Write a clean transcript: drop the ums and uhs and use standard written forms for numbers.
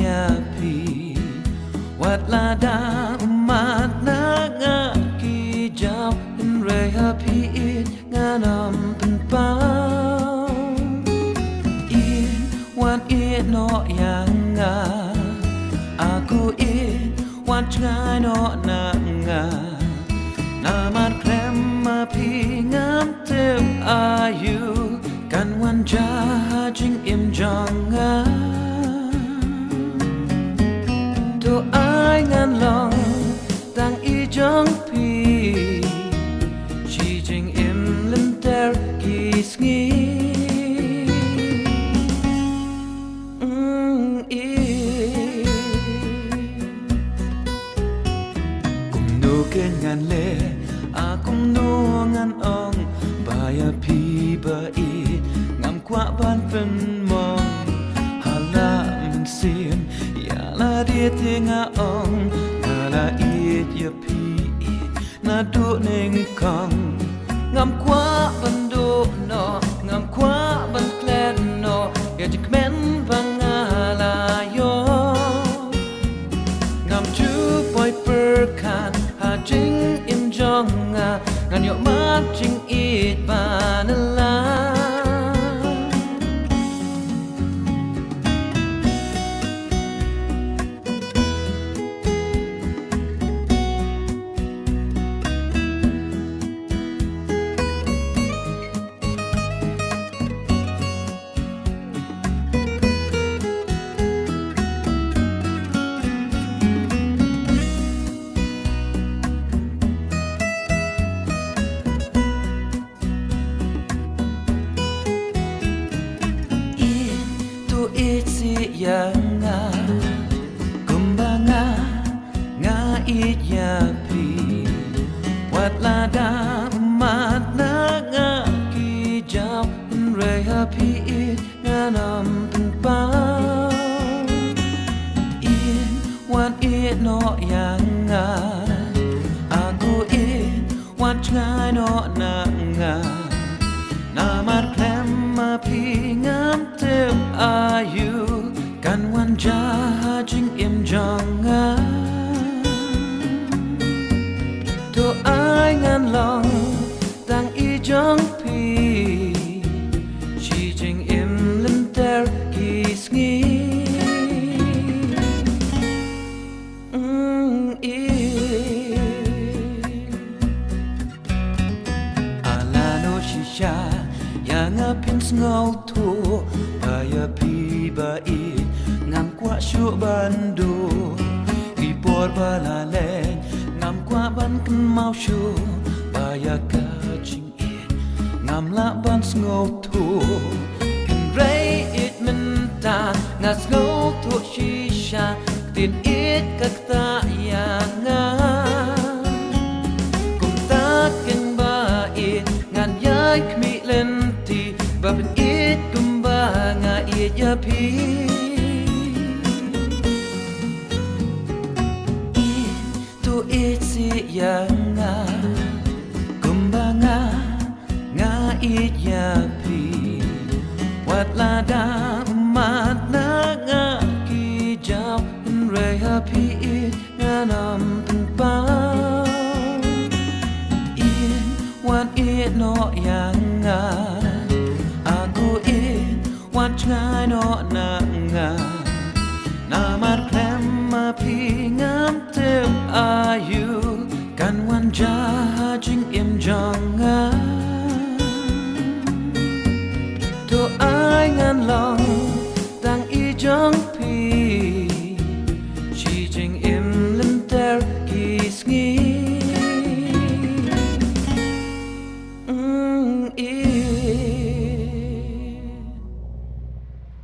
ya pi wat la da umat na nga ki jaw in re happy it nga nam pen pa in wan it no yang nga aku it wan chai no na nga na mat klem ma pi ngam tem ayu kan wan ja jing im jong nga to ai ngan long tang i jong pi chi jing im lim ter ki sngi kum no ken ngan le a kum no ngan ong ba ya pi ba i ngam kwa ban pen mong hala min sin ya la dia tinga ong la it ya pi na do ning kong ngam kwa ban do no ngam kwa ban klen no ya dik men bang la yo ngam chu boy per kan ha jing im jong nga ngan yo ma jing it ban la yang nga kumbanga nga it ya pi wat la da mat na nga ki jaw re happy it nga nam pen pa in wan it no yang nga aku it wan chai no na nga na mat klem ma pi ngam tem ayu kan wan ja jing im jong nga to ai ngan long tang i jong pi chi jing im lim ter ki sngi ala no shisha ya nga pin ngau thu ba ya pi ba i ngam qua shu ban du ki por ba la le ngam qua ban kan mau shu ba ya ka jing it ngam la ban ngo thu kan ray it min ta na ngo thu shi sha tin it ka ta ya nga kum ta ken ba it ngan yai kmi len ti ba ben it kum ba nga it ya pi yang nga kumbanga nga it ya pi wat la da mat na nga ki jaw re happy it nga nam pen pa in wan it no yang nga aku it wan chai no na